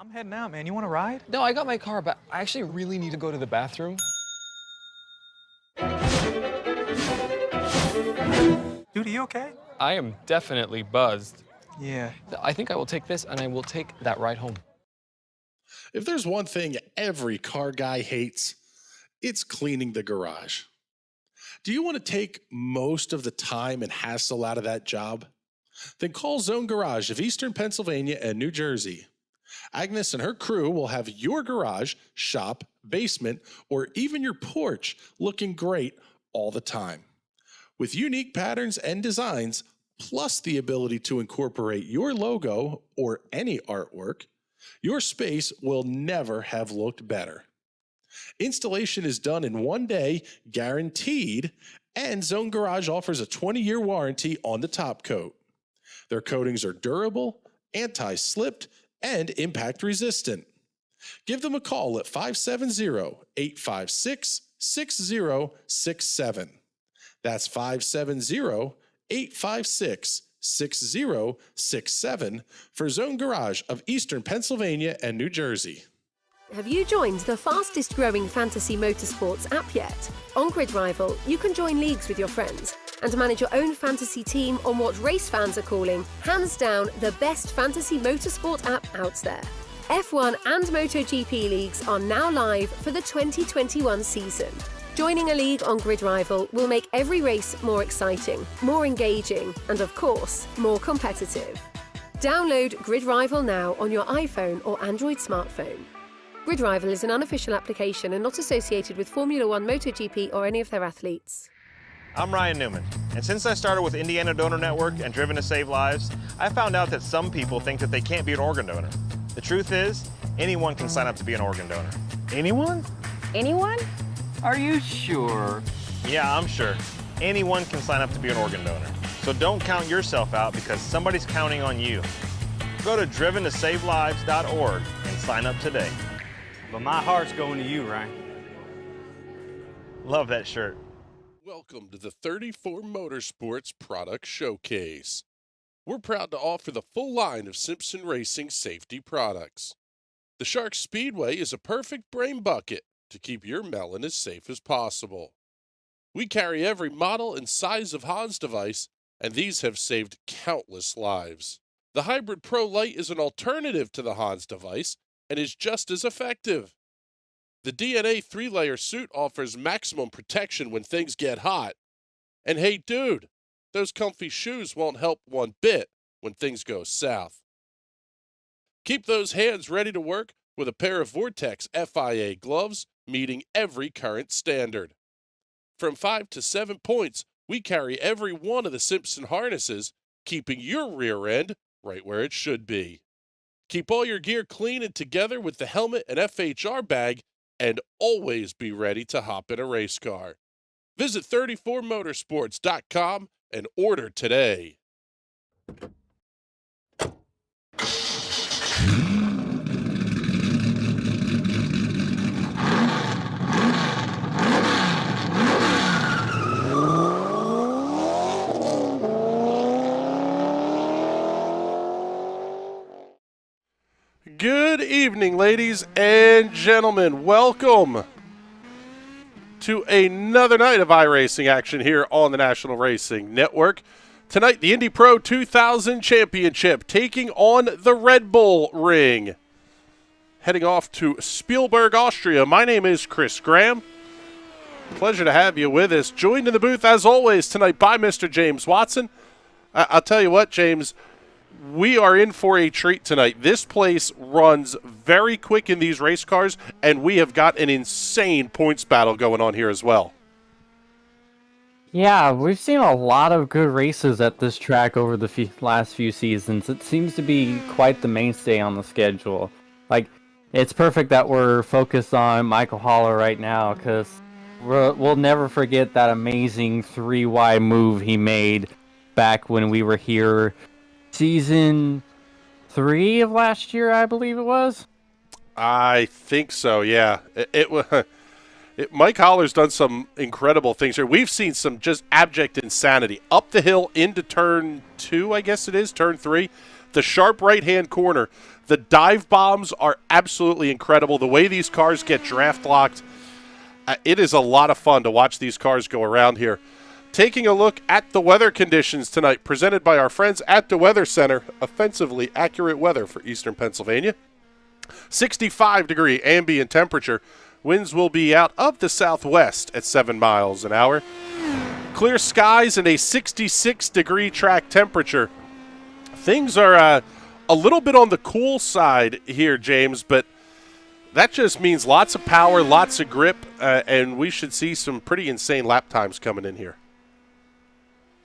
I'm heading out, man. You want to ride? No, I got my car, but I actually really need to go to the bathroom. Dude, are you okay? I am definitely buzzed. Yeah. I think I will take this, and I will take that ride home. If there's one thing every car guy hates, it's cleaning the garage. Do you want to take most of the time and hassle out of that job? Then call Zone Garage of Eastern Pennsylvania and New Jersey. Agnes and her crew will have your garage, shop, basement, or even your porch looking great all the time. With unique patterns and designs, plus the ability to incorporate your logo or any artwork, your space will never have looked better. Installation is done in 1 day, guaranteed, and Zone Garage offers a 20-year warranty on the top coat. Their coatings are durable, anti-slipped, and impact resistant. Give them a call at 570-856-6067. That's 570-856-6067 for Zone Garage of Eastern Pennsylvania and New Jersey. Have you joined the fastest growing fantasy motorsports app yet? On Grid Rival, you can join leagues with your friends and manage your own fantasy team on what race fans are calling, hands down, the best fantasy motorsport app out there. F1 and MotoGP leagues are now live for the 2021 season. Joining a league on Grid Rival will make every race more exciting, more engaging, and of course, more competitive. Download Grid Rival now on your iPhone or Android smartphone. Grid Rival is an unofficial application and not associated with Formula One, MotoGP, or any of their athletes. I'm Ryan Newman, and since I started with Indiana Donor Network and Driven to Save Lives, I found out that some people think that they can't be an organ donor. The truth is, anyone can sign up to be an organ donor. Anyone? Anyone? Are you sure? Yeah, I'm sure. Anyone can sign up to be an organ donor. So don't count yourself out because somebody's counting on you. Go to driventosavelives.org and sign up today. But my heart's going to you, Ryan. Love that shirt. Welcome to the 34 Motorsports Product Showcase. We're proud to offer the full line of Simpson Racing safety products. The Shark Speedway is a perfect brain bucket to keep your melon as safe as possible. We carry every model and size of Hans device, and these have saved countless lives. The Hybrid Pro Lite is an alternative to the Hans device and is just as effective. The DNA 3-layer suit offers maximum protection when things get hot. And hey, dude, those comfy shoes won't help one bit when things go south. Keep those hands ready to work with a pair of Vortex FIA gloves meeting every current standard. From 5 to 7 points, we carry every one of the Simpson harnesses, keeping your rear end right where it should be. Keep all your gear clean and together with the helmet and FHR bag, and always be ready to hop in a race car. Visit 34motorsports.com and order today. Good evening, ladies and gentlemen. Welcome to another night of iRacing action here on the National Racing Network. Tonight, the Indy Pro 2000 Championship taking on the Red Bull Ring. Heading off to Spielberg, Austria. My name is Chris Graham. Pleasure to have you with us. Joined in the booth, as always, tonight by Mr. James Watson. I'll tell you what, James, we are in for a treat tonight. This place runs very quick in these race cars, and we have got an insane points battle going on here as well. Yeah, we've seen a lot of good races at this track over the last few seasons. It seems to be quite the mainstay on the schedule. Like, it's perfect that we're focused on Michael Haller right now, because we'll never forget that amazing 3Y move he made back when we were here Season 3 of last year, I believe it was. I think so, yeah. Mike Holler's done some incredible things here. We've seen some just abject insanity. Up the hill into turn 2, I guess it is, turn 3. The sharp right-hand corner. The dive bombs are absolutely incredible. The way these cars get draft locked, it is a lot of fun to watch these cars go around here. Taking a look at the weather conditions tonight, presented by our friends at the Weather Center. Offensively accurate weather for eastern Pennsylvania. 65-degree ambient temperature. Winds will be out of the southwest at 7 miles an hour. Clear skies and a 66-degree track temperature. Things are a little bit on the cool side here, James, but that just means lots of power, lots of grip, and we should see some pretty insane lap times coming in here.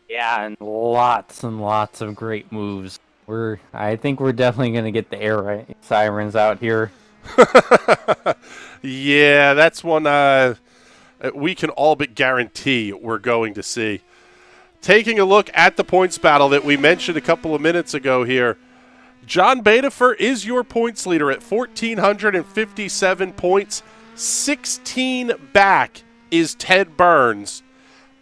Yeah, and lots of great moves. I think we're definitely going to get the air sirens out here. Yeah, that's one we can all but guarantee we're going to see. Taking a look at the points battle that we mentioned a couple of minutes ago here, John Badefer is your points leader at 1,457 points. 16 back is Ted Burns.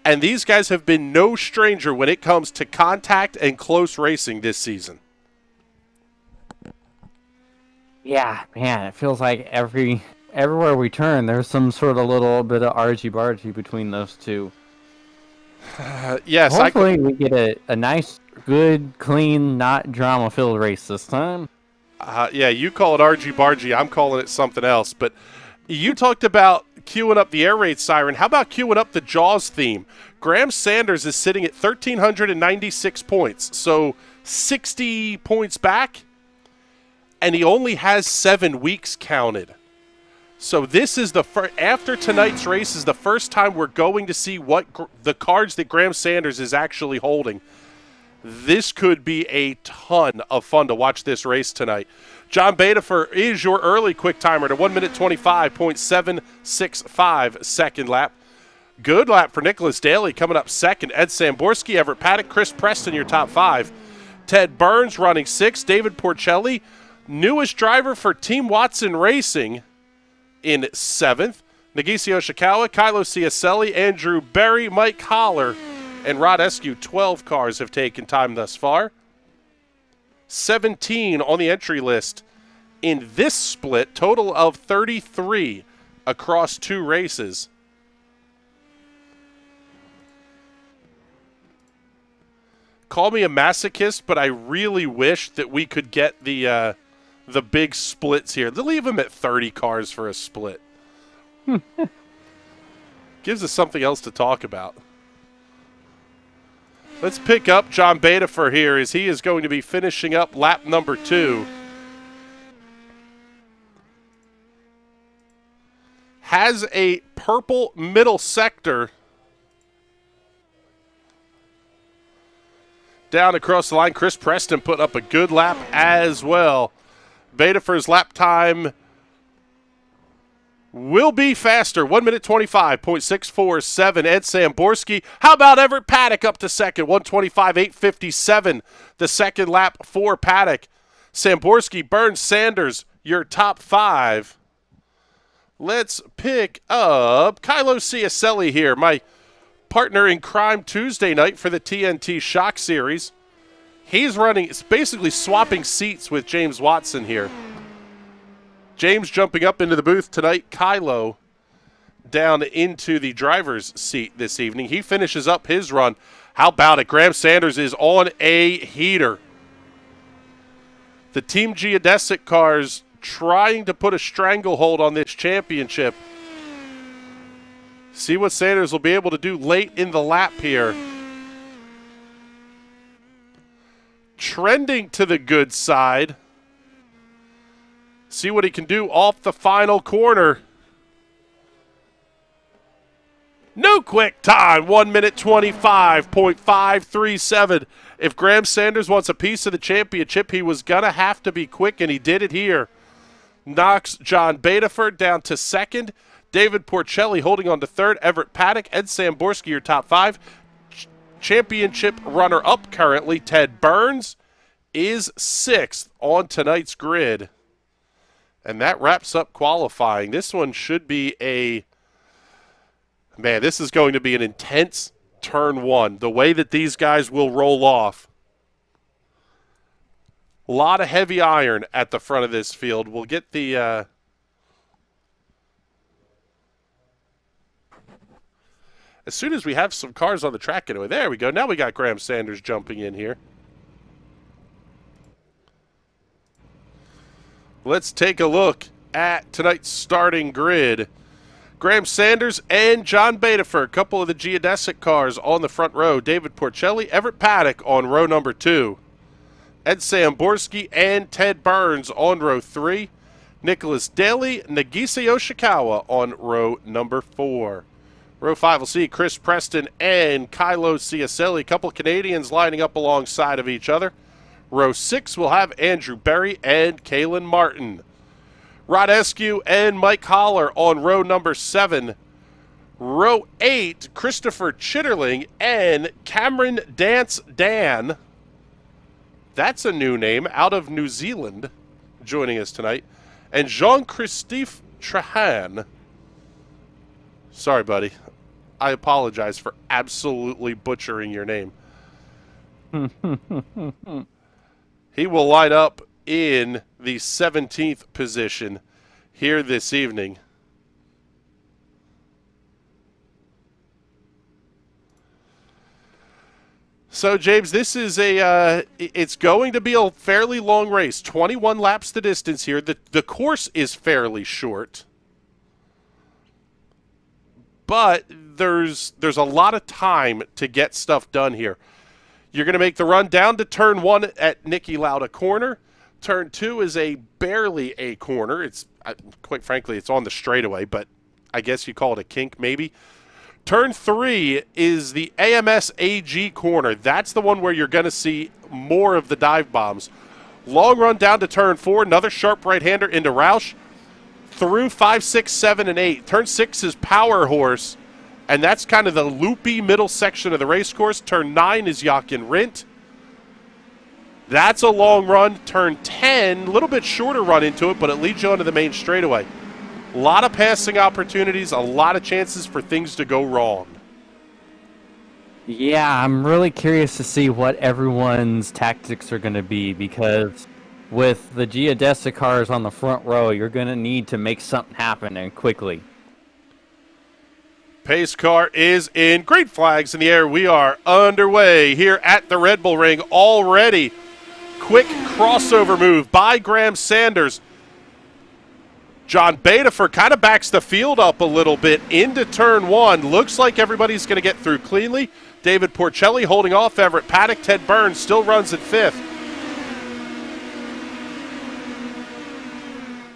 And these guys have been no stranger when it comes to contact and close racing this season. Yeah, man, it feels like everywhere we turn, there's some sort of little bit of argy-bargy between those two. Yes, hopefully we get a nice, good, clean, not drama-filled race this time. Yeah, you call it argy-bargy. I'm calling it something else. But you talked about queuing up the air raid siren. How about queuing up the Jaws theme? Graham Sanders is sitting at 1,396 points, so 60 points back, and he only has 7 weeks counted. So this is after tonight's race is the first time we're going to see what the cards that Graham Sanders is actually holding. This could be a ton of fun to watch this race tonight. John Badefer is your early quick timer to 1 minute 25.765 second lap. Good lap for Nicholas Daly coming up second. Ed Samborski, Everett Paddock, Chris Preston, your top 5. Ted Burns running 6th. David Porcelli, newest driver for Team Watson Racing, in 7th. Nagisi Oshikawa, Kylo Ciacelli, Andrew Berry, Mike Holler, and Rod Eskew. 12 cars have taken time thus far. 17 on the entry list in this split, total of 33 across 2 races. Call me a masochist, but I really wish that we could get the big splits here. They'll leave them at 30 cars for a split. Gives us something else to talk about. Let's pick up John Badefer here as he is going to be finishing up lap number 2. Has a purple middle sector down across the line. Chris Preston put up a good lap as well. Badefer's lap time will be faster. 1 minute 25.647. Ed Samborski. How about Everett Paddock up to second? 125.857. The second lap for Paddock. Samborski, Burns, Sanders, your top 5. Let's pick up Kylo Ciacelli here, my partner in crime Tuesday night for the TNT Shock Series. He's running, it's basically swapping seats with James Watson here. James jumping up into the booth tonight. Kylo down into the driver's seat this evening. He finishes up his run. How about it? Graham Sanders is on a heater. The Team Geodesic cars trying to put a stranglehold on this championship. See what Sanders will be able to do late in the lap here. Trending to the good side. See what he can do off the final corner. No quick time, 1 minute 25.537. If Graham Sanders wants a piece of the championship, he was going to have to be quick, and he did it here. Knocks John Badefer down to second. David Porcelli holding on to third. Everett Paddock, Ed Samborski, your top 5. Championship runner-up currently, Ted Burns, is 6th on tonight's grid. And that wraps up qualifying. This one should be a Man, this is going to be an intense turn one. The way that these guys will roll off. A lot of heavy iron at the front of this field. We'll get the as soon as we have some cars on the track anyway. There we go. Now we got Graham Sanders jumping in here. Let's take a look at tonight's starting grid. Graham Sanders and John Bedifer, a couple of the geodesic cars on the front row. David Porcelli, Everett Paddock on row number 2. Ed Samborski and Ted Burns on row 3. Nicholas Daly, Nagisa Yoshikawa on row number 4. Row 5 will see Chris Preston and Kylo Ciacelli, a couple Canadians lining up alongside of each other. Row 6 will have Andrew Berry and Kalen Martin. Rod Eskew and Mike Holler on row number 7. Row 8, Christopher Chitterling and Cameron Dance Dan. That's a new name, out of New Zealand, joining us tonight. And Jean-Christophe Trahan. Sorry, buddy. I apologize for absolutely butchering your name. He will line up in the 17th position here this evening. So, James, this is it's going to be a fairly long race. 21 laps the distance here. The course is fairly short. But there's a lot of time to get stuff done here. You're going to make the run down to turn 1 at Nicky Lauda corner. Turn 2 is barely a corner. It's quite frankly, it's on the straightaway, but I guess you call it a kink maybe. Turn 3 is the AMS AG corner. That's the one where you're going to see more of the dive bombs. Long run down to turn 4, another sharp right-hander into Roush. Through 5, 6, 7, and 8. Turn 6 is Power Horse, and that's kind of the loopy middle section of the race course. Turn 9 is Jochen Rindt. That's a long run. Turn 10, a little bit shorter run into it, but it leads you onto the main straightaway. A lot of passing opportunities, a lot of chances for things to go wrong. Yeah, I'm really curious to see what everyone's tactics are going to be, because with the geodesic cars on the front row, you're going to need to make something happen, and quickly. Pace car is in. Green flags in the air. We are underway here at the Red Bull Ring already. Quick crossover move by Graham Sanders. John Bedifer kind of backs the field up a little bit into turn 1. Looks like everybody's going to get through cleanly. David Porcelli holding off Everett Paddock. Ted Burns still runs at 5th.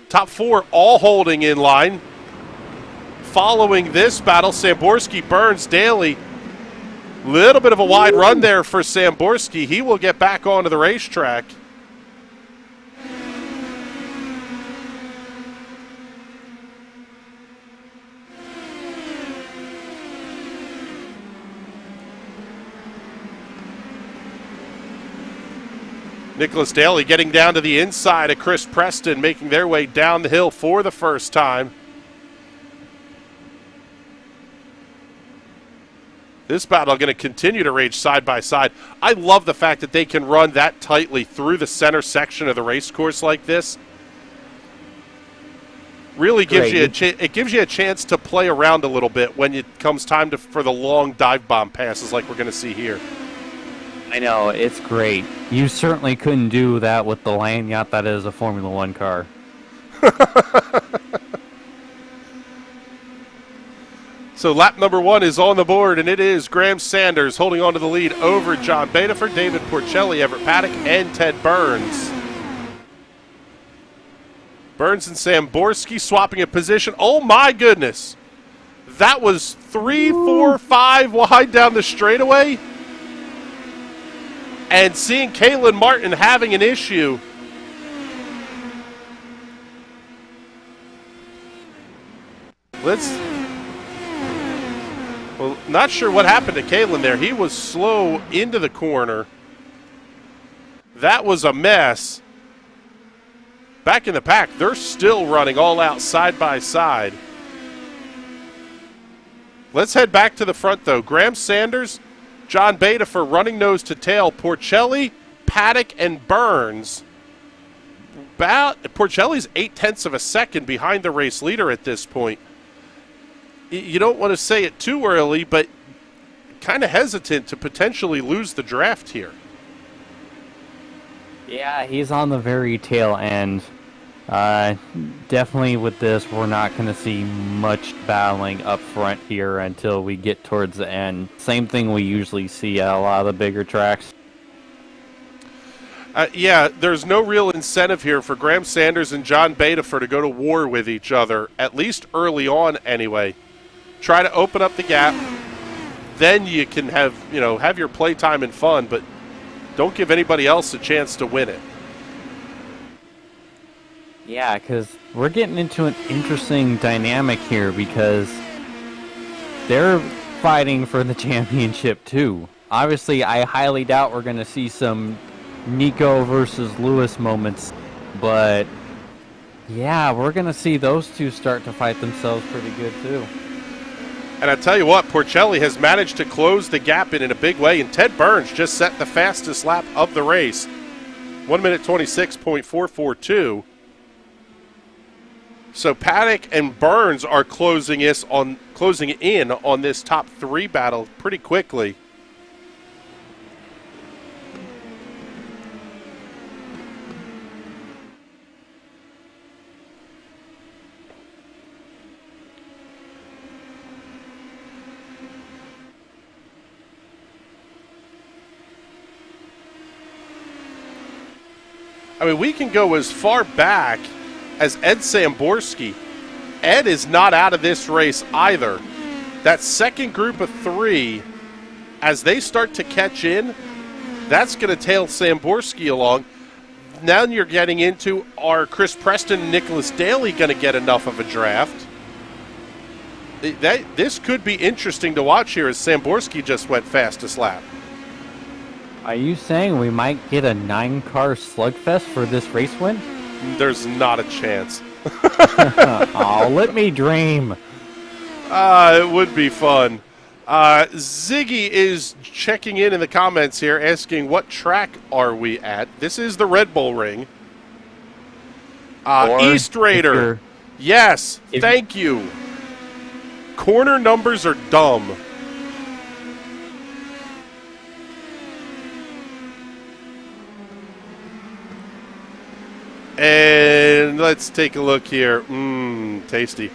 Top 4 all holding in line. Following this battle, Samborski, Burns, Daly. Little bit of a wide run there for Samborski. He will get back onto the racetrack. Nicholas Daly getting down to the inside of Chris Preston, making their way down the hill for the first time. This battle going to continue to rage side by side. I love the fact that they can run that tightly through the center section of the race course like this. Really gives you it gives you a chance to play around a little bit when it comes time for the long dive bomb passes like we're going to see here. I know, it's great. You certainly couldn't do that with the land yacht that is a Formula One car. So lap number 1 is on the board, and it is Graham Sanders holding on to the lead over John Bedifer, David Porcelli, Everett Paddock, and Ted Burns. Burns and Samborski swapping a position. Oh, my goodness. That was 3, 4, 5 wide down the straightaway. And seeing Kalen Martin having an issue. Well, not sure what happened to Kalen there. He was slow into the corner. That was a mess. Back in the pack, they're still running all out side by side. Let's head back to the front, though. Graham Sanders, John Beta for running nose to tail. Porcelli, Paddock, and Burns. Porcelli's 0.8 of a second behind the race leader at this point. You don't want to say it too early, but kind of hesitant to potentially lose the draft here. Yeah, he's on the very tail end. Definitely with this, we're not going to see much battling up front here until we get towards the end. Same thing we usually see at a lot of the bigger tracks. Yeah, there's no real incentive here for Graham Sanders and John Betafer to go to war with each other, at least early on anyway. Try to open up the gap. Then you can have your playtime and fun, but don't give anybody else a chance to win it. Yeah, because we're getting into an interesting dynamic here because they're fighting for the championship too. Obviously, I highly doubt we're going to see some Nico versus Lewis moments, but yeah, we're going to see those two start to fight themselves pretty good too. And I tell you what, Porcelli has managed to close the gap in a big way, and Ted Burns just set the fastest lap of the race, 1 minute 26.442. So Paddock and Burns are closing in on this top three battle pretty quickly. I mean, we can go as far back as Ed Samborski. Ed is not out of this race either. That second group of three, as they start to catch in, that's going to tail Samborski along. Now you're getting into, are Chris Preston and Nicholas Daly going to get enough of a draft? This could be interesting to watch here as Samborski just went fastest lap. Are you saying we might get a 9-car slugfest for this race win? There's not a chance. Oh, let me dream. It would be fun. Ziggy is checking in the comments here, asking what track are we at. This is the Red Bull Ring. East Raider. Yes, thank you. Corner numbers are dumb. And let's take a look here. Tasty.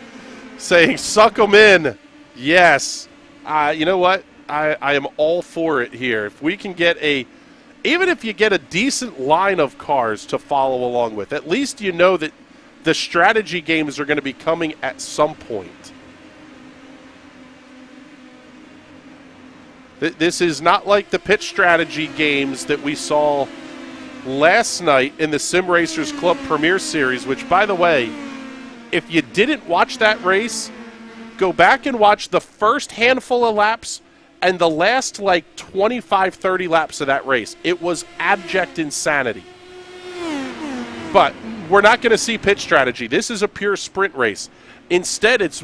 Saying, suck them in. Yes. You know what? I am all for it here. If we can get even if you get a decent line of cars to follow along with, at least you know that the strategy games are going to be coming at some point. This is not like the pit strategy games that we saw last night in the Sim Racers Club Premier Series, which, by the way, if you didn't watch that race, go back and watch the first handful of laps and the last, 25, 30 laps of that race. It was abject insanity. But we're not going to see pit strategy. This is a pure sprint race. Instead, it's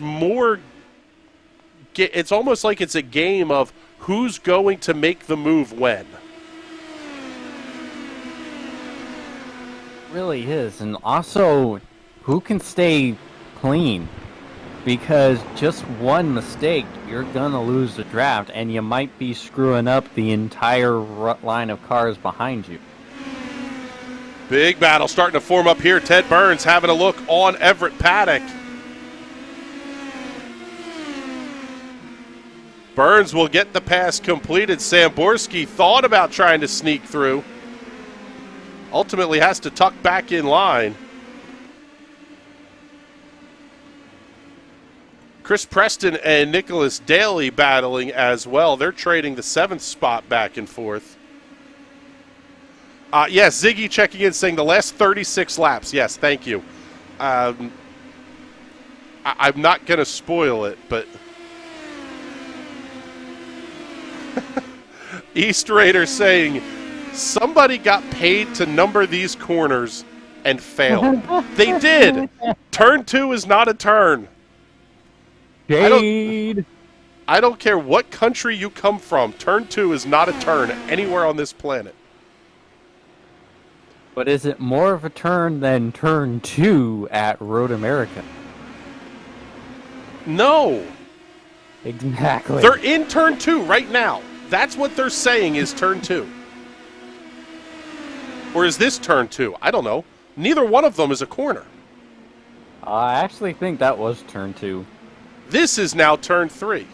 almost like it's a game of who's going to make the move when. Really is, and also who can stay clean, because just one mistake you're gonna lose the draft and you might be screwing up the entire line of cars behind you. Big battle starting to form up here. Ted Burns having a look on Everett Paddock. Burns will get the pass completed. Samborski thought about trying to sneak through. Ultimately has to tuck back in line. Chris Preston and Nicholas Daly battling as well. They're trading the 7th spot back and forth. Yes, Ziggy checking in saying the last 36 laps. Yes, thank you. I'm not going to spoil it, but East Raider saying, somebody got paid to number these corners and failed. They did. Turn 2 is not a turn. Jade. I don't care what country you come from. Turn 2 is not a turn anywhere on this planet. But is it more of a turn than turn 2 at Road America? No. Exactly. They're in turn 2 right now. That's what they're saying is turn 2. Or is this turn 2? I don't know. Neither one of them is a corner. I actually think that was turn 2. This is now turn 3.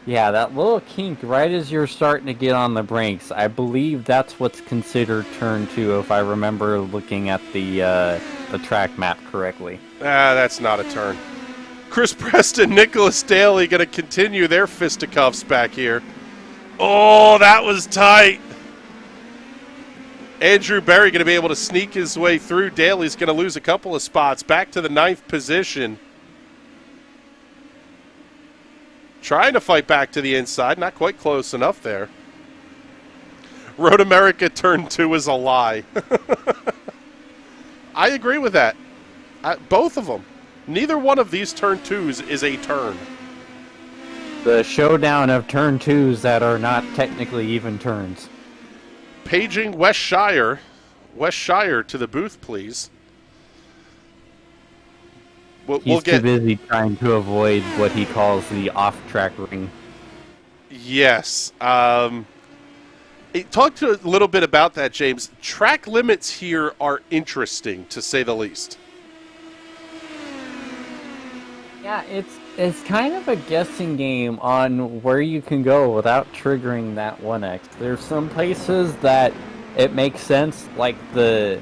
Yeah, that little kink right as you're starting to get on the brakes, I believe that's what's considered turn 2 if I remember looking at the track map correctly. That's not a turn. Chris Preston, Nicholas Daly going to continue their fisticuffs back here. Oh, that was tight. Andrew Berry going to be able to sneak his way through. Daly's going to lose a couple of spots. Back to the 9th position. Trying to fight back to the inside. Not quite close enough there. Road America turn 2 is a lie. I agree with that. Both of them. Neither one of these turn 2s is a turn. The showdown of turn 2s that are not technically even turns. Paging West Shire. West Shire to the booth, please. He's too busy trying to avoid what he calls the off-track ring. Yes. Talk to a little bit about that, James. Track limits here are interesting, to say the least. Yeah, it's kind of a guessing game on where you can go without triggering that 1X. There's some places that it makes sense, like the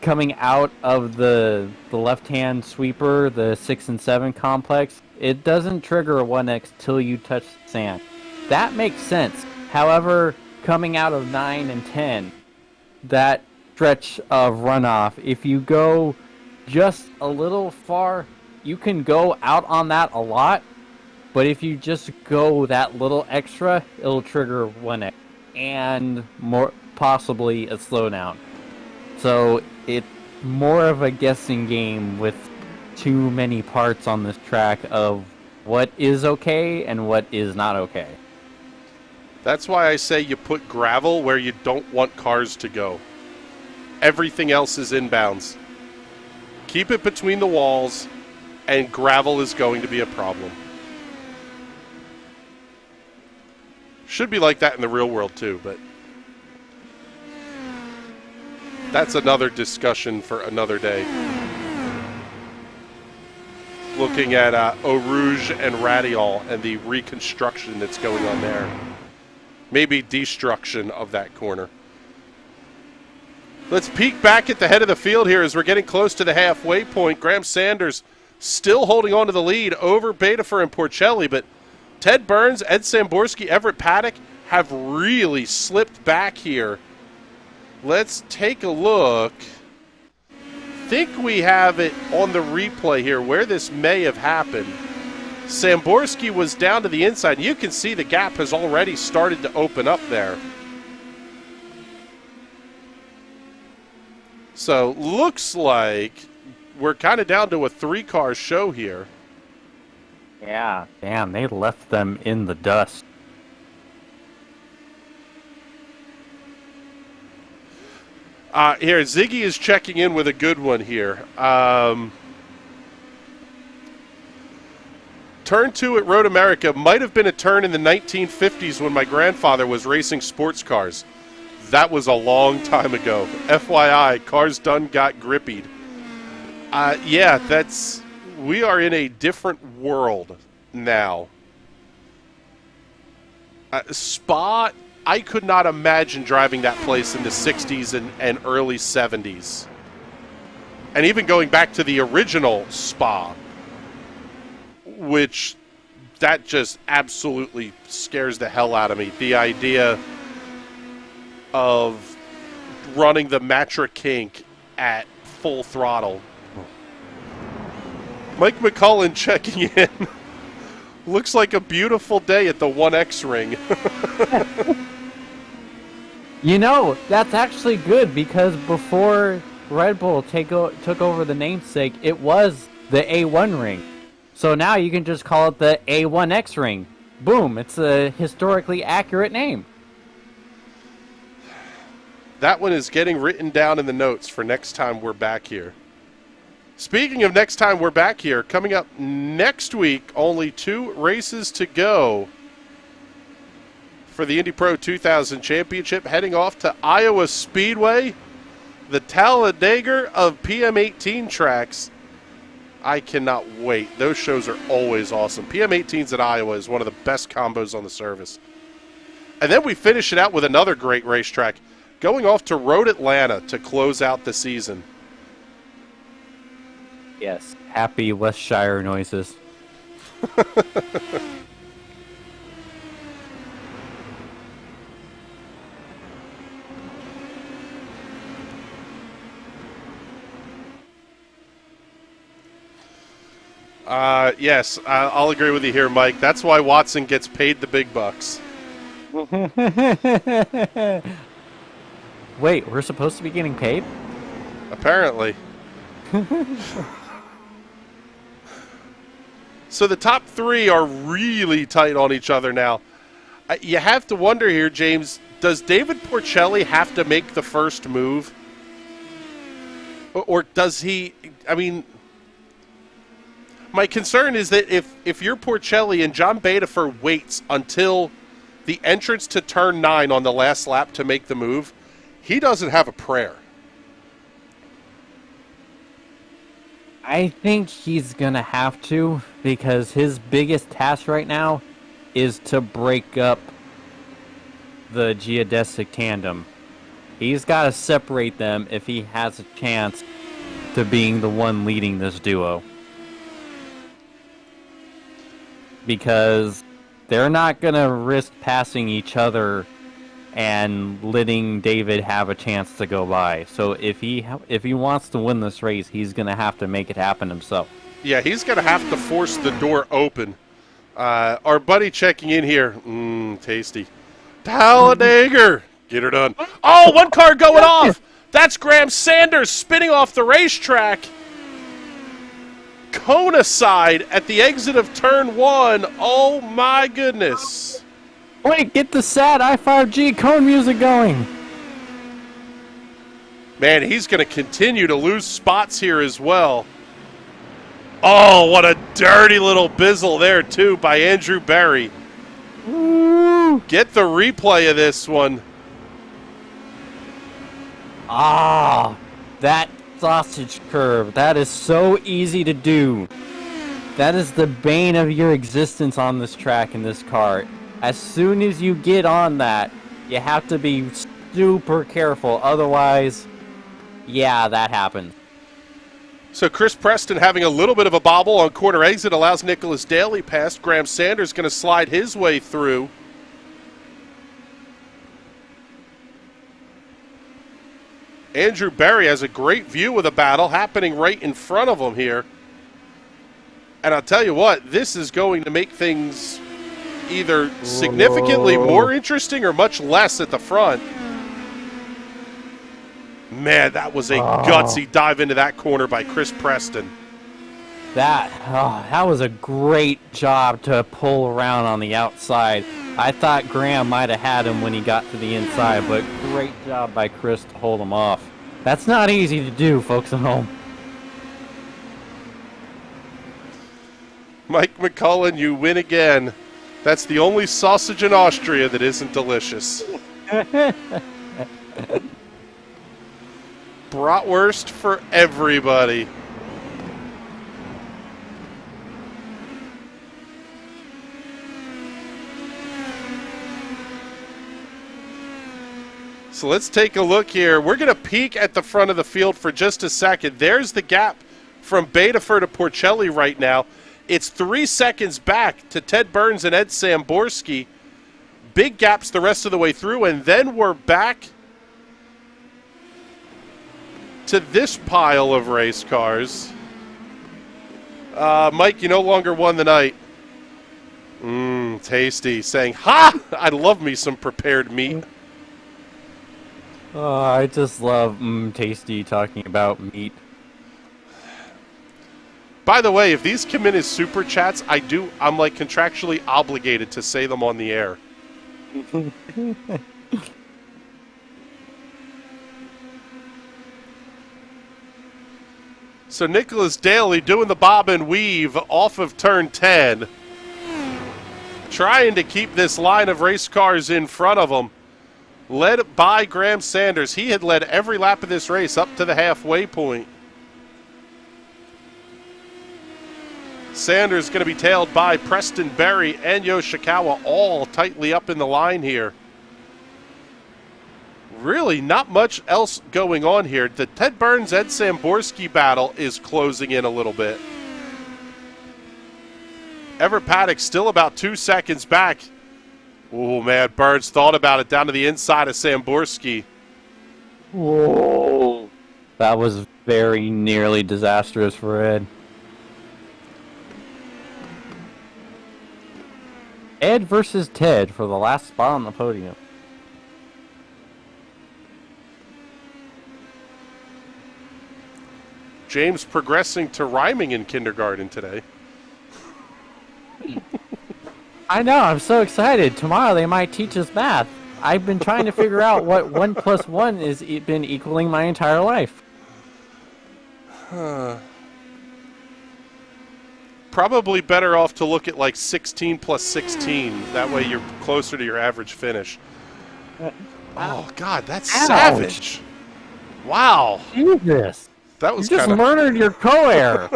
coming out of the left-hand sweeper, the 6 and 7 complex. It doesn't trigger a 1X till you touch sand. That makes sense. However, coming out of 9 and 10, that stretch of runoff, if you go just a little far, you can go out on that a lot, but if you just go that little extra, it'll trigger 1X and more possibly a slowdown. So it's more of a guessing game with too many parts on this track of what is okay and what is not okay. That's why I say you put gravel where you don't want cars to go. Everything else is inbounds. Keep it between the walls, and gravel is going to be a problem. Should be like that in the real world too, but that's another discussion for another day. Looking at Eau Rouge and Radial and the reconstruction that's going on there. Maybe destruction of that corner. Let's peek back at the head of the field here as we're getting close to the halfway point. Graham Sanders still holding on to the lead over Betafer and Porcelli, but Ted Burns, Ed Samborski, Everett Paddock have really slipped back here. Let's take a look. Think we have it on the replay here where this may have happened. Samborski was down to the inside. You can see the gap has already started to open up there. So looks like we're kind of down to a 3-car show here. Yeah, damn, they left them in the dust. Here, Ziggy is checking in with a good one here. Turn 2 at Road America might have been a turn in the 1950s when my grandfather was racing sports cars. That was a long time ago. FYI, cars done got grippied. Yeah, we are in a different world now. Spa, I could not imagine driving that place in the 60s and early 70s. And even going back to the original Spa, which that just absolutely scares the hell out of me. The idea of running the Matra kink at full throttle. Mike McCullen checking in. Looks like a beautiful day at the 1X ring. You know, that's actually good because before Red Bull took over the namesake, it was the A1 ring. So now you can just call it the A1X ring. Boom, it's a historically accurate name. That one is getting written down in the notes for next time we're back here. Speaking of next time we're back here, coming up next week, only 2 races to go for the Indy Pro 2000 Championship, heading off to Iowa Speedway, the Talladega of PM18 tracks. I cannot wait. Those shows are always awesome. PM18s at Iowa is one of the best combos on the service. And then we finish it out with another great racetrack, going off to Road Atlanta to close out the season. Yes, happy Westshire noises. Yes, I'll agree with you here, Mike. That's why Watson gets paid the big bucks. Wait, we're supposed to be getting paid? Apparently. So the top 3 are really tight on each other now. You have to wonder here, James, does David Porcelli have to make the first move? Or does he, I mean, my concern is that if you're Porcelli and John Bedifer waits until the entrance to turn 9 on the last lap to make the move, he doesn't have a prayer. I think he's going to have to, because his biggest task right now is to break up the geodesic tandem. He's got to separate them if he has a chance to being the one leading this duo. Because they're not going to risk passing each other and letting David have a chance to go by. So if he wants to win this race, he's going to have to make it happen himself. Yeah, he's going to have to force the door open. Our buddy checking in here. Tasty. Talladega. Get her done. Oh, one car going off. That's Graham Sanders spinning off the racetrack. Kona side at the exit of turn 1. Oh, my goodness. Wait, get the sad I5G cone music going. Man, he's going to continue to lose spots here as well. Oh, what a dirty little bizzle there, too, by Andrew Berry. Woo. Get the replay of this one. Ah, that sausage curve. That is so easy to do. That is the bane of your existence on this track in this car. As soon as you get on that, you have to be super careful. Otherwise, yeah, that happens. So Chris Preston having a little bit of a bobble on corner exit allows Nicholas Daly past. Graham Sanders going to slide his way through. Andrew Berry has a great view of the battle happening right in front of him here. And I'll tell you what, this is going to make things either significantly more interesting or much less at the front. Man, that was a gutsy dive into that corner by Chris Preston. That was a great job to pull around on the outside. I thought Graham might have had him when he got to the inside, but great job by Chris to hold him off. That's not easy to do, folks at home. Mike McCullen, you win again. That's the only sausage in Austria that isn't delicious. Bratwurst for everybody. So let's take a look here. We're going to peek at the front of the field for just a second. There's the gap from Bedifer to Porcelli right now. It's 3 seconds back to Ted Burns and Ed Samborski. Big gaps the rest of the way through, and then we're back to this pile of race cars. Mike, you no longer won the night. Tasty. Saying, ha! I love me some prepared meat. Oh, I just love Tasty talking about meat. By the way, if these come in as super chats, I'm like contractually obligated to say them on the air. So Nicholas Daly doing the bob and weave off of turn 10. Trying to keep this line of race cars in front of him. Led by Graham Sanders. He had led every lap of this race up to the halfway point. Sanders going to be tailed by Preston Berry and Yoshikawa, all tightly up in the line here. Really not much else going on here. The Ted Burns, Ed Samborski battle is closing in a little bit. Everett Paddock still about 2 seconds back. Oh, man, Burns thought about it down to the inside of Samborski. Whoa. That was very nearly disastrous for Ed. Ed versus Ted for the last spot on the podium. James progressing to rhyming in kindergarten today. I know, I'm so excited. Tomorrow they might teach us math. I've been trying to figure out what 1 plus 1 has been equaling my entire life. Probably better off to look at like 16 plus 16. That way you're closer to your average finish. Oh, God, that's savage. Wow. Jesus. That was You just kind of... murdered your co-air.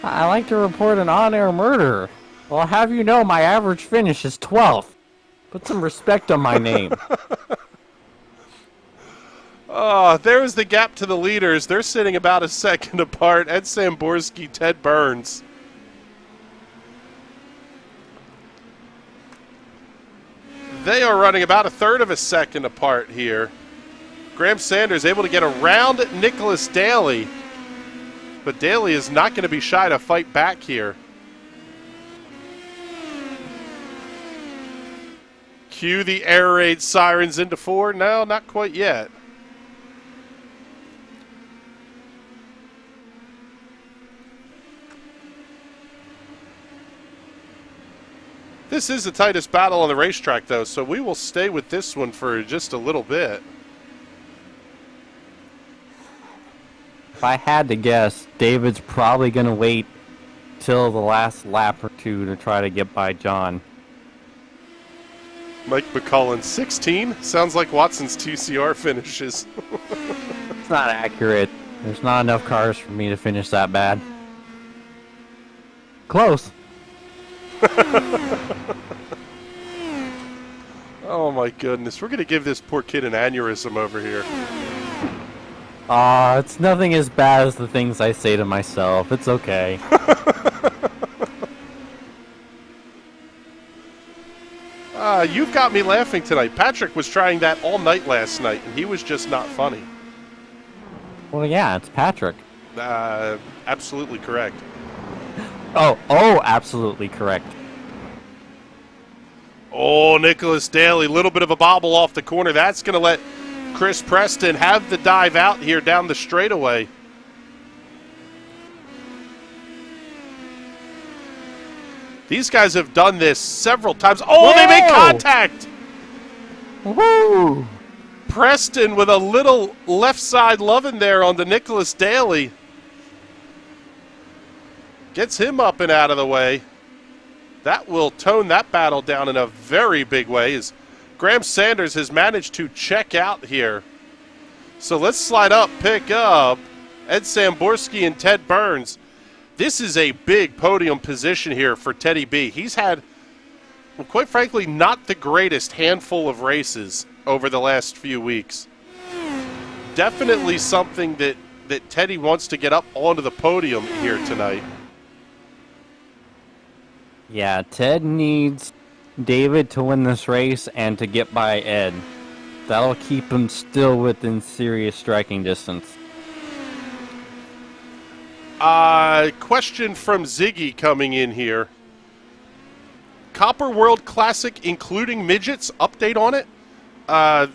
I like to report an on-air murder. Well, I'll have you know my average finish is 12th. Put some respect on my name. There's the gap to the leaders. They're sitting about a second apart. Ed Samborski, Ted Burns. They are running about a third of a second apart here. Graham Sanders able to get around Nicholas Daly. But Daly is not going to be shy to fight back here. Cue the air raid sirens into 4. No, not quite yet. This is the tightest battle on the racetrack, though, so we will stay with this one for just a little bit. If I had to guess, David's probably going to wait till the last lap or two to try to get by John. Mike McCullen, 16? Sounds like Watson's TCR finishes. It's not accurate. There's not enough cars for me to finish that bad. Close. Oh my goodness, we're going to give this poor kid an aneurysm over here. It's nothing as bad as the things I say to myself. It's okay. You've got me laughing tonight. Patrick was trying that all night last night, and he was just not funny. Well, yeah, it's Patrick. Absolutely correct. Oh, absolutely correct. Oh, Nicholas Daly, little bit of a bobble off the corner. That's going to let Chris Preston have the dive out here down the straightaway. These guys have done this several times. Oh, Whoa! They make contact! Woo! Preston with a little left side loving there on the Nicholas Daly. Gets him up and out of the way. That will tone that battle down in a very big way as Graham Sanders has managed to check out here. So let's slide up, pick up Ed Samborski and Ted Burns. This is a big podium position here for Teddy B. He's had, well, quite frankly, not the greatest handful of races over the last few weeks. Definitely something that Teddy wants to get up onto the podium here tonight. Yeah, Ted needs David to win this race and to get by Ed. That'll keep him still within serious striking distance. Question from Ziggy coming in here. Copper World Classic, including midgets, update on it?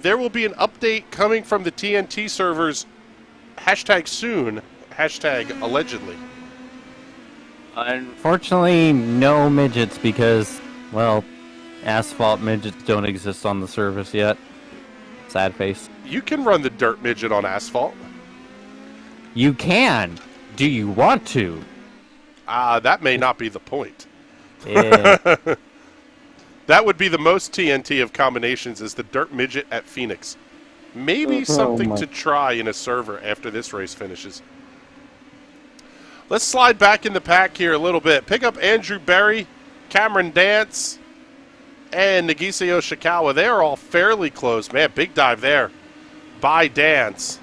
There will be an update coming from the TNT servers, hashtag soon, Hashtag allegedly. Unfortunately, no midgets because, well, asphalt midgets don't exist on the surface yet. Sad face. You can run the dirt midget on asphalt. You can. Do you want to? That may not be the point. Yeah. That would be the most TNT of combinations is the dirt midget at Phoenix. Maybe something to try in a server after this race finishes. Let's slide back in the pack here a little bit. Pick up Andrew Berry, Cameron Dance, and Nagisa Yoshikawa. They are all fairly close. Man, big dive there by Dance.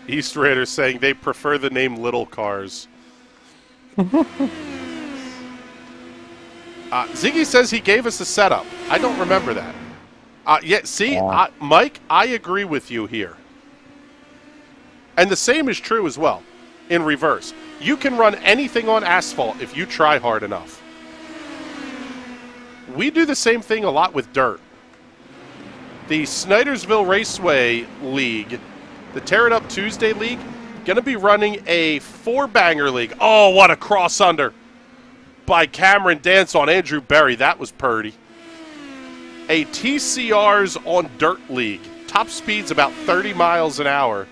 East Raiders saying they prefer the name Little Cars. Ziggy says he gave us a setup. I don't remember that. Mike, I agree with you here. And the same is true as well, in reverse. You can run anything on asphalt if you try hard enough. We do the same thing a lot with dirt. The Snydersville Raceway League, the Tear It Up Tuesday League, going to be running a 4-banger league. Oh, what a cross-under by Cameron Dance on Andrew Berry. That was purty. A TCRs on Dirt League. Top speed's about 30 miles an hour,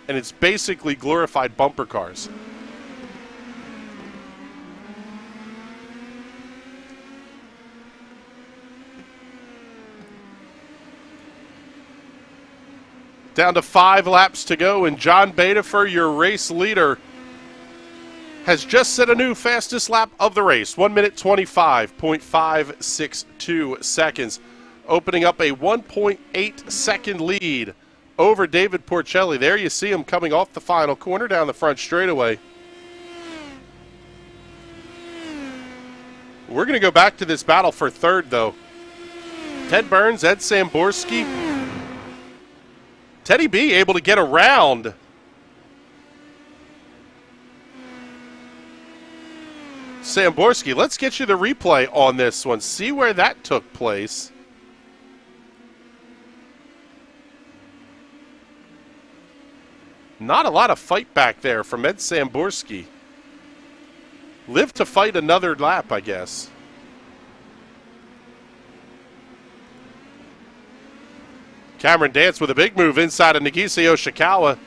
and it's basically glorified bumper cars. Down to 5 laps to go, and John Bedifer, your race leader, has just set a new fastest lap of the race. 1 minute 25.562 seconds, opening up a 1.8 second lead over David Porcelli. There you see him coming off the final corner down the front straightaway. We're going to go back to this battle for third, though. Ted Burns, Ed Samborski. Teddy B able to get around Samborski. Let's get you the replay on this one. See where that took place. Not a lot of fight back there from Ed Samborski. Live to fight another lap, I guess. Cameron Dance with a big move inside of Nagisa Yoshikawa.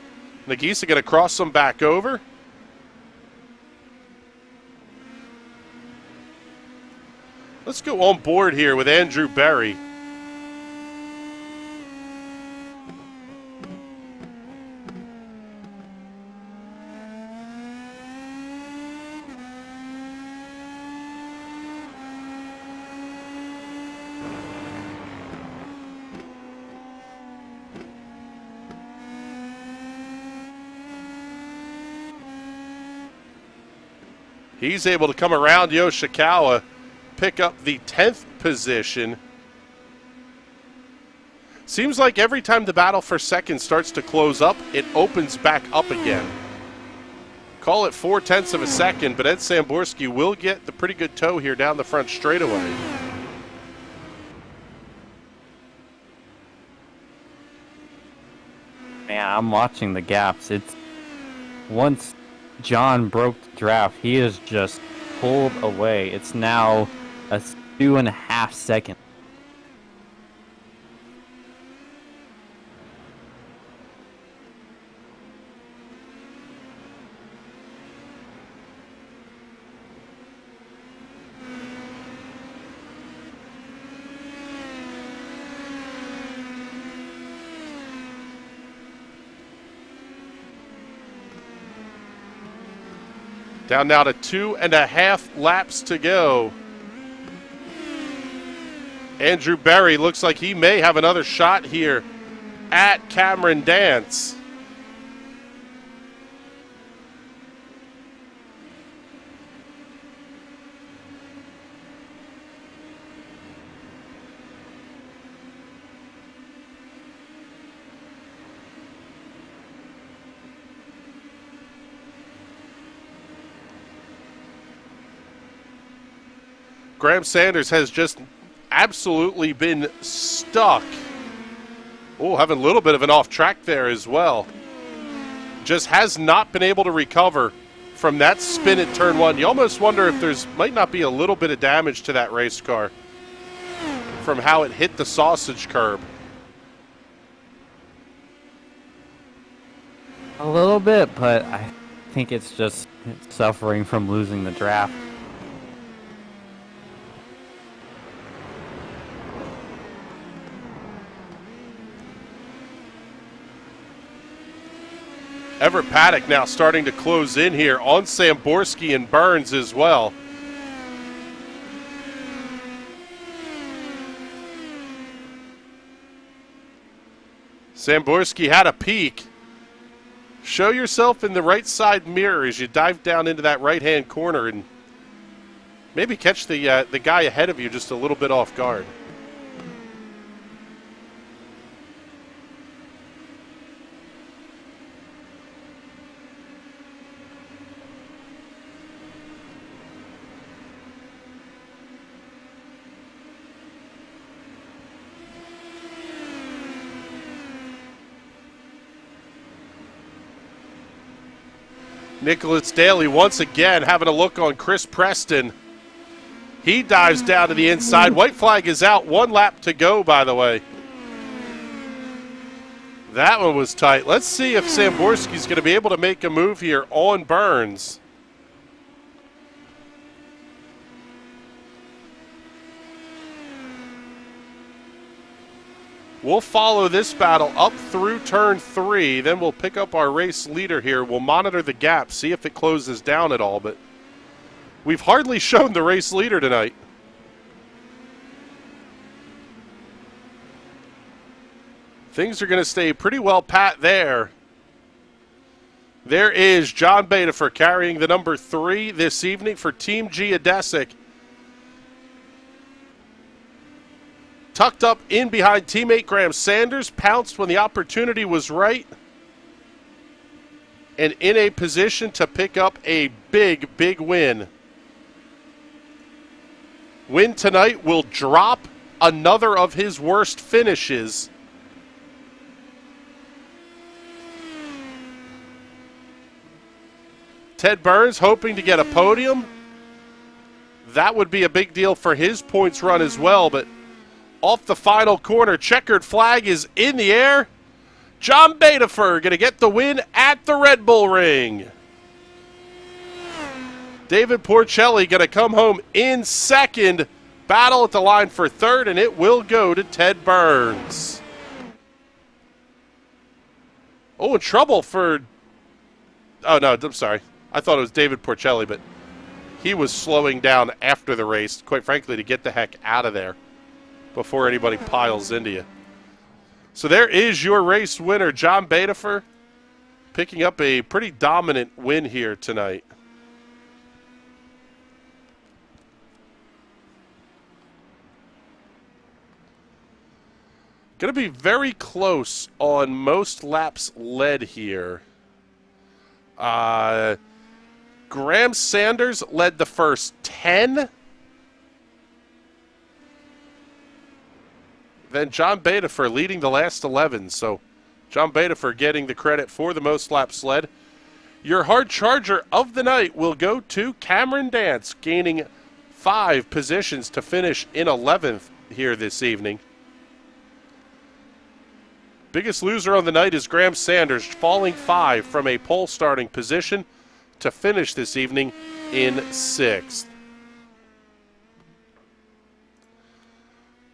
Nagisa going to cross them back over. Let's go on board here with Andrew Berry. He's able to come around Yoshikawa, pick up the 10th position. Seems like every time the battle for second starts to close up, it opens back up again. Call it 0.4 of a second, but Ed Samborski will get the pretty good tow here down the front straightaway. Man, I'm watching the gaps. It's once John broke the draft, he is just pulled away. It's now a 2.5 seconds. Down now to 2.5 laps to go. Andrew Berry looks like he may have another shot here at Cameron Dance. Graham Sanders has just absolutely been stuck. Oh, having a little bit of an off track there as well. Just has not been able to recover from that spin at turn one. You almost wonder if might not be a little bit of damage to that race car from how it hit the sausage curb. A little bit, but I think it's just suffering from losing the draft. Everett Paddock now starting to close in here on Samborski and Burns as well. Samborski had a peek. Show yourself in the right side mirror as you dive down into that right-hand corner and maybe catch the guy ahead of you just a little bit off guard. Nicholas Daly once again having a look on Chris Preston. He dives down to the inside. White flag is out. 1 lap to go, by the way. That one was tight. Let's see if Samborski's going to be able to make a move here on Burns. We'll follow this battle up through turn 3. Then we'll pick up our race leader here. We'll monitor the gap, see if it closes down at all. But we've hardly shown the race leader tonight. Things are going to stay pretty well pat there. There is John Bedifer carrying the number 3 this evening for Team Geodesic. Tucked up in behind teammate Graham Sanders, pounced when the opportunity was right, and in a position to pick up a big, big win. Win tonight will drop another of his worst finishes. Ted Burns hoping to get a podium. That would be a big deal for his points run as well, but off the final corner, checkered flag is in the air. John Bedifer going to get the win at the Red Bull Ring. David Porcelli going to come home in second. Battle at the line for third, and it will go to Ted Burns. Oh, in trouble for... Oh, no, I'm sorry. I thought it was David Porcelli, but he was slowing down after the race, quite frankly, to get the heck out of there before anybody piles into you. So there is your race winner, John Bedifer, picking up a pretty dominant win here tonight. Going to be very close on most laps led here. Graham Sanders led the first 10. Then John Bedifer leading the last 11. So John Bedifer getting the credit for the most laps led. Your hard charger of the night will go to Cameron Dance, gaining 5 positions to finish in 11th here this evening. Biggest loser on the night is Graham Sanders, falling 5 from a pole starting position to finish this evening in 6th.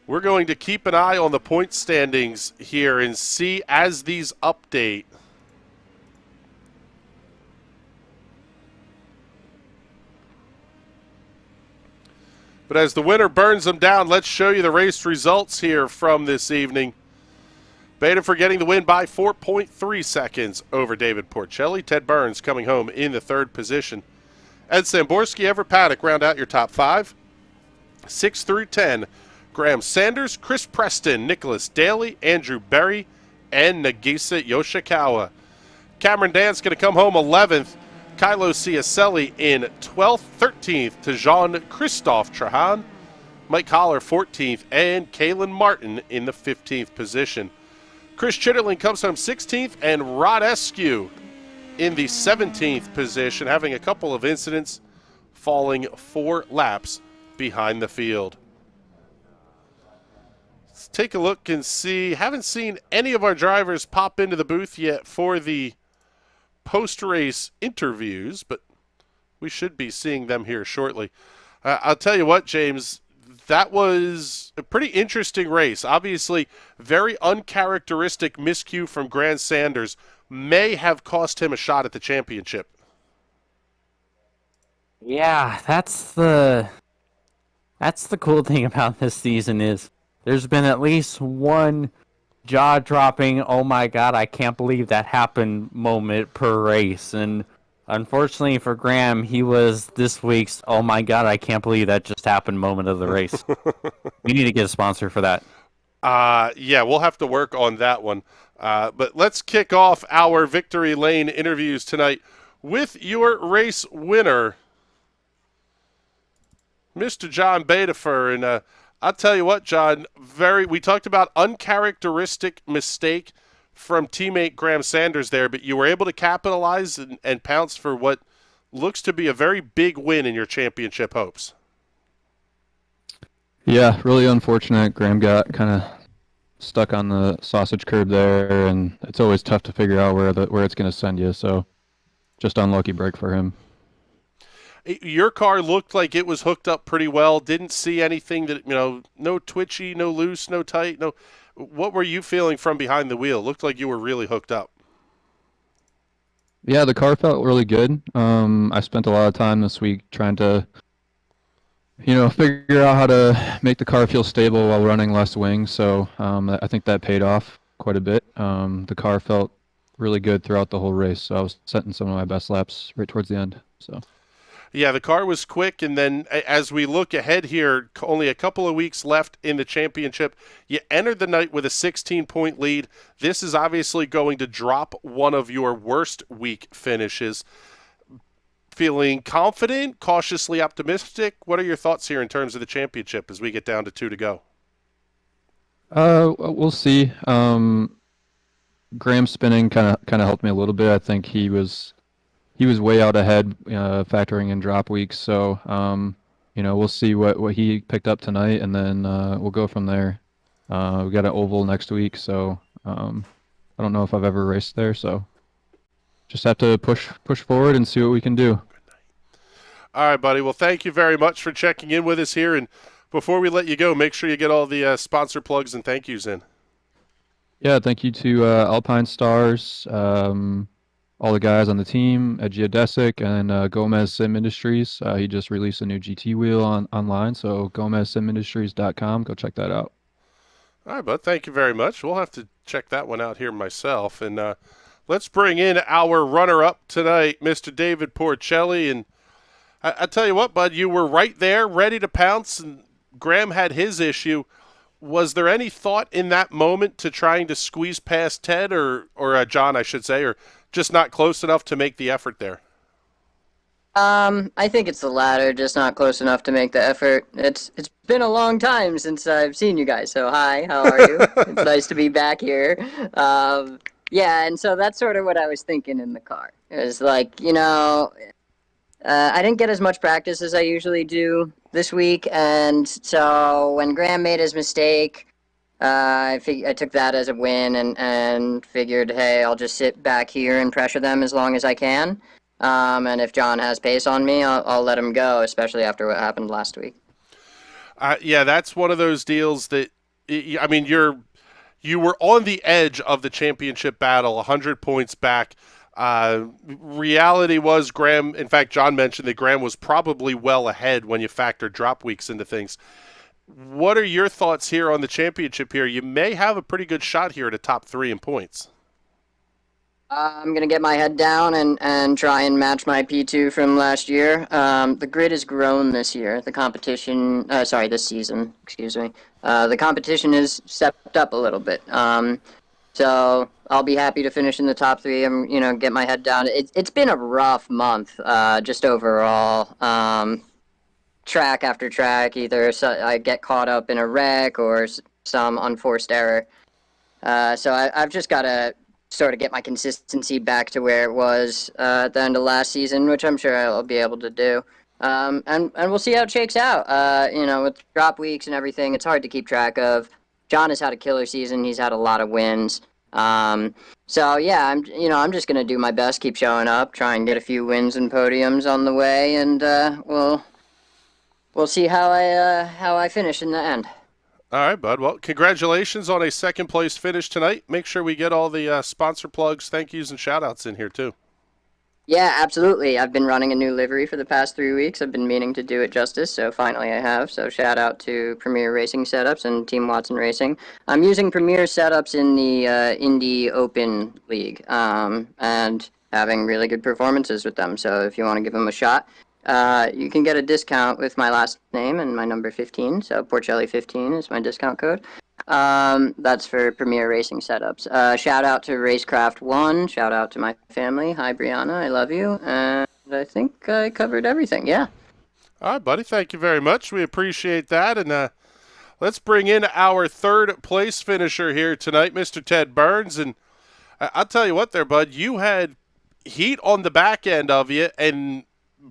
We're going to keep an eye on the point standings here and see as these update. But as the winner burns them down, let's show you the race results here from this evening. Bedifer getting the win by 4.3 seconds over David Porcelli. Ted Burns coming home in the 3rd position. Ed Samborski, Everett Paddock round out your top 5. 6 through 10. Graham Sanders, Chris Preston, Nicholas Daly, Andrew Berry, and Nagisa Yoshikawa. Cameron Dance going to come home 11th. Kylo Ciacelli in 12th. 13th to Jean-Christophe Trahan. Mike Collar 14th, and Kalen Martin in the 15th position. Chris Chitterling comes home 16th, and Rod Eskew in the 17th position, having a couple of incidents, falling 4 laps behind the field. Let's take a look and see. Haven't seen any of our drivers pop into the booth yet for the post-race interviews, but we should be seeing them here shortly. I'll tell you what, James, that was a pretty interesting race. Obviously, very uncharacteristic miscue from Graham Sanders may have cost him a shot at the championship. Yeah, that's the cool thing about this season is there's been at least one jaw-dropping, oh my god, I can't believe that happened moment per race. And unfortunately for Graham, he was this week's, oh my god, I can't believe that just happened moment of the race. We need to get a sponsor for that. Yeah, we'll have to work on that one. But let's kick off our Victory Lane interviews tonight with your race winner, Mr. John Bedifer. And I'll tell you what, John, we talked about uncharacteristic mistake from teammate Graham Sanders there, but you were able to capitalize and pounce for what looks to be a very big win in your championship hopes. Yeah, really unfortunate. Graham got kind of stuck on the sausage curb there, and it's always tough to figure out where it's going to send you. So, just unlucky break for him. Your car looked like it was hooked up pretty well. Didn't see anything that, no twitchy, no loose, no tight, no. What were you feeling from behind the wheel? Looked like you were really hooked up. Yeah, the car felt really good. I spent a lot of time this week trying to, figure out how to make the car feel stable while running less wings. So I think that paid off quite a bit. The car felt really good throughout the whole race. So I was setting some of my best laps right towards the end. So. Yeah, the car was quick, and then as we look ahead here, only a couple of weeks left in the championship. You entered the night with a 16-point lead. This is obviously going to drop one of your worst week finishes. Feeling confident, cautiously optimistic? What are your thoughts here in terms of the championship as we get down to 2 to go? We'll see. Graham spinning kind of helped me a little bit. I think he was way out ahead, factoring in drop weeks. So, we'll see what he picked up tonight, and then we'll go from there. We got an oval next week, so I don't know if I've ever raced there. So, just have to push forward and see what we can do. All right, buddy. Well, thank you very much for checking in with us here. And before we let you go, make sure you get all the sponsor plugs and thank yous in. Yeah, thank you to Alpine Stars. All the guys on the team at Geodesic and Gomez Sim Industries. He just released a new GT wheel online, so GomezSimIndustries.com. Go check that out. All right, bud. Thank you very much. We'll have to check that one out here myself. And let's bring in our runner-up tonight, Mr. David Porcelli. And I tell you what, bud, you were right there, ready to pounce, and Graham had his issue. Was there any thought in that moment to trying to squeeze past Ted or John, I should say, or just not close enough to make the effort there? I think it's the latter, just not close enough to make the effort. It's been a long time since I've seen you guys, so hi, how are you? It's nice to be back here. Yeah, and so that's sort of what I was thinking in the car. It was like, I didn't get as much practice as I usually do this week, and so when Graham made his mistake, I took that as a win and figured, hey, I'll just sit back here and pressure them as long as I can. And if John has pace on me, I'll let him go, especially after what happened last week. Yeah, that's one of those deals that, I mean, you were on the edge of the championship battle, 100 points back. Reality was Graham, in fact, John mentioned that Graham was probably well ahead when you factor drop weeks into things. What are your thoughts here on the championship here? You may have a pretty good shot here at a top 3 in points. I'm going to get my head down and try and match my P2 from last year. The grid has grown this year. The competition, this season, excuse me. The competition has stepped up a little bit. So I'll be happy to finish in the top 3 and, get my head down. It's been a rough month, just overall. track after track. Either I get caught up in a wreck or some unforced error. So I've just got to sort of get my consistency back to where it was at the end of last season, which I'm sure I'll be able to do. And we'll see how it shakes out. With drop weeks and everything, it's hard to keep track of. John has had a killer season. He's had a lot of wins. So yeah, I'm just gonna do my best, keep showing up, try and get a few wins and podiums on the way, and we'll see how I finish in the end. All right, bud. Well, congratulations on a second-place finish tonight. Make sure we get all the sponsor plugs, thank yous, and shout-outs in here, too. Yeah, absolutely. I've been running a new livery for the past 3 weeks. I've been meaning to do it justice, so finally I have. So shout out to Premier Racing Setups and Team Watson Racing. I'm using Premier Setups in the Indy Open League and having really good performances with them. So if you want to give them a shot, you can get a discount with my last name and my number 15. So Porcelli 15 is my discount code. That's for Premier Racing Setups. Shout out to Racecraft 1. Shout out to my family. Hi, Brianna. I love you. And I think I covered everything. Yeah. All right, buddy. Thank you very much. We appreciate that. And let's bring in our third-place finisher here tonight, Mr. Ted Burns. And I'll tell you what there, bud. You had heat on the back end of you and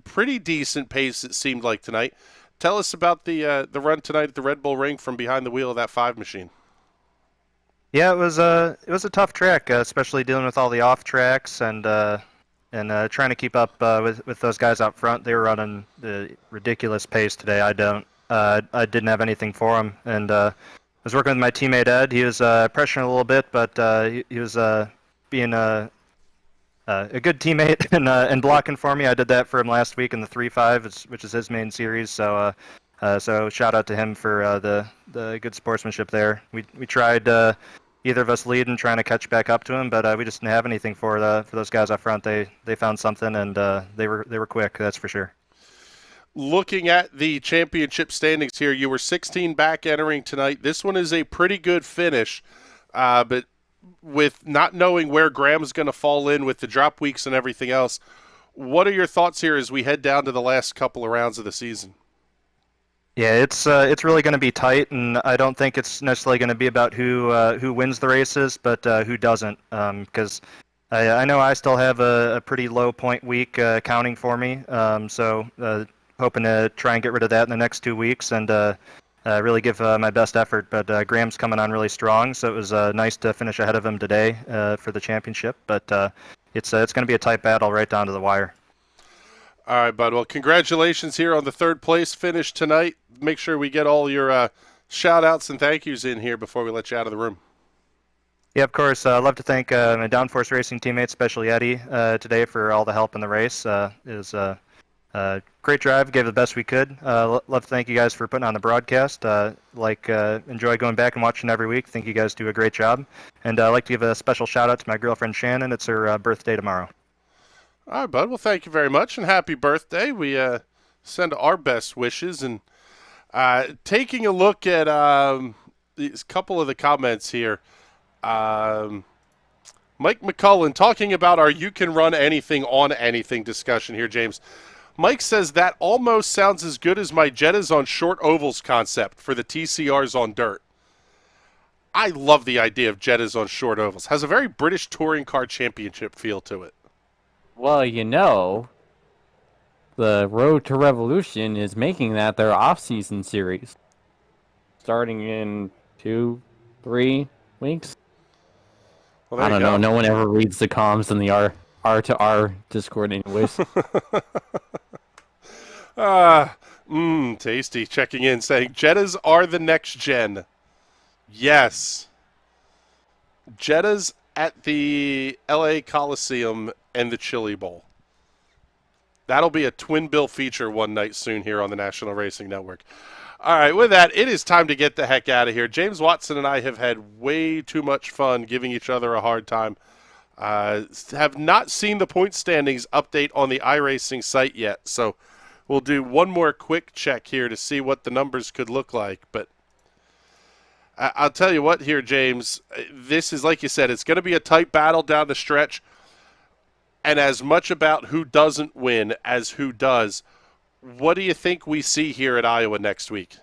pretty decent pace, it seemed like, tonight. Tell us about the run tonight at the Red Bull Ring from behind the wheel of that 5 machine. Yeah, it was a tough track, especially dealing with all the off tracks and trying to keep up with those guys out front. They were running the ridiculous pace today. I didn't have anything for them, and I was working with my teammate Ed. He was pressuring a little bit, but he was being a good teammate and blocking for me. I did that for him last week in the 3.5, which is his main series. So shout out to him for the good sportsmanship there. We tried either of us lead and trying to catch back up to him, but we just didn't have anything for those guys up front. They found something, and they were quick. That's for sure. Looking at the championship standings here, you were 16 back entering tonight. This one is a pretty good finish, but with not knowing where Graham's going to fall in with the drop weeks and everything else, what are your thoughts here as we head down to the last couple of rounds of the season? Yeah, it's really going to be tight, and I don't think it's necessarily going to be about who wins the races, but who doesn't. Because I know I still have a pretty low point week counting for me, so hoping to try and get rid of that in the next 2 weeks and really give my best effort. But Graham's coming on really strong, so it was nice to finish ahead of him today for the championship. But it's going to be a tight battle right down to the wire. All right, bud. Well, congratulations here on the third place finish tonight. Make sure we get all your shout-outs and thank yous in here before we let you out of the room. Yeah, of course. I'd love to thank my Downforce Racing teammates, especially Eddie, today for all the help in the race. It was a great drive. Gave it the best we could. Love to thank you guys for putting on the broadcast. Enjoy going back and watching every week. Think you guys do a great job. And I'd like to give a special shout-out to my girlfriend, Shannon. It's her birthday tomorrow. All right, bud. Well, thank you very much, and happy birthday. We send our best wishes. And taking a look at a couple of the comments here, Mike McCullen talking about our "you can run anything on anything" discussion here, James. Mike says that almost sounds as good as my Jettas on short ovals concept for the TCRs on dirt. I love the idea of Jettas on short ovals. Has a very British touring car championship feel to it. Well, the Road to Revolution is making that their off-season series, starting in 2-3 weeks. Well, I don't know. No one ever reads the comms in the R to R Discord, anyways. Tasty checking in saying Jettas are the next gen. Yes. Jettas at the LA Coliseum and the Chili Bowl. That'll be a twin bill feature one night soon here on the National Racing Network. All right, with that, it is time to get the heck out of here. James Watson and I have had way too much fun giving each other a hard time. Have not seen the point standings update on the iRacing site yet, so we'll do one more quick check here to see what the numbers could look like. But I'll tell you what here, James, this is, like you said, it's going to be a tight battle down the stretch. And as much about who doesn't win as who does, What do you think we see here at Iowa next week?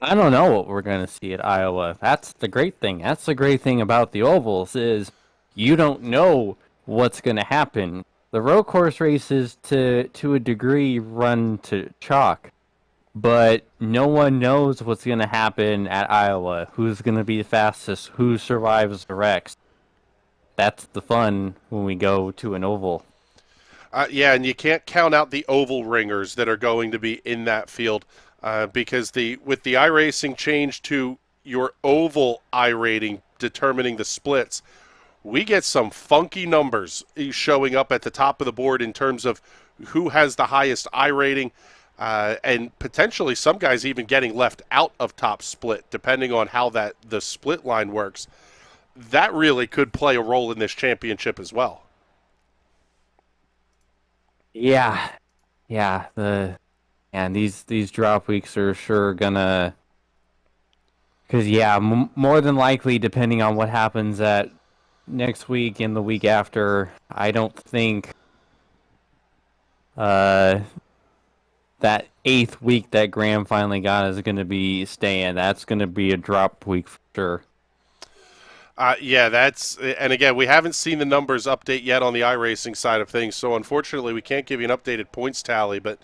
I don't know what we're going to see at Iowa. That's the great thing. That's the great thing about the ovals is you don't know what's going to happen. The road course races, to a degree, run to chalk, but no one knows what's going to happen at Iowa. Who's going to be the fastest? Who survives the wrecks? That's the fun when we go to an oval. Yeah, and you can't count out the oval ringers that are going to be in that field. Because with the iRacing change to your oval iRating determining the splits, we get some funky numbers showing up at the top of the board in terms of who has the highest iRating, and potentially some guys even getting left out of top split, depending on how the split line works. That really could play a role in this championship as well. Yeah. And these drop weeks are sure gonna, because more than likely, depending on what happens at next week and the week after, I don't think that 8th week that Graham finally got is going to be staying. That's going to be a drop week for sure. And again, we haven't seen the numbers update yet on the iRacing side of things, so unfortunately we can't give you an updated points tally, but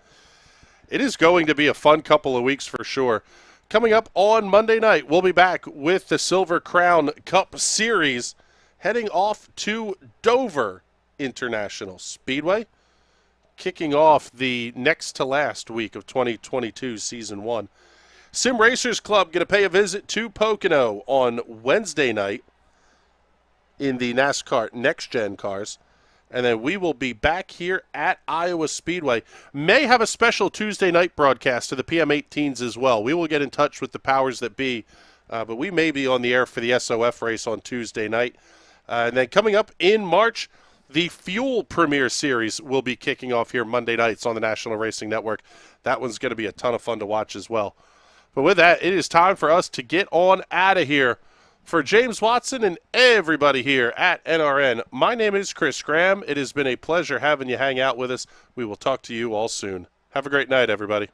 it is going to be a fun couple of weeks for sure. Coming up on Monday night, we'll be back with the Silver Crown Cup Series, heading off to Dover International Speedway, kicking off the next to last week of 2022 Season 1. Sim Racers Club going to pay a visit to Pocono on Wednesday night in the NASCAR Next Gen cars. And then we will be back here at Iowa Speedway. May have a special Tuesday night broadcast to the PM18s as well. We will get in touch with the powers that be, but we may be on the air for the SOF race on Tuesday night. And then coming up in March, the Fuel Premier Series will be kicking off here Monday nights on the National Racing Network. That one's going to be a ton of fun to watch as well. But with that, it is time for us to get on out of here. For James Watson and everybody here at NRN, my name is Chris Graham. It has been a pleasure having you hang out with us. We will talk to you all soon. Have a great night, everybody.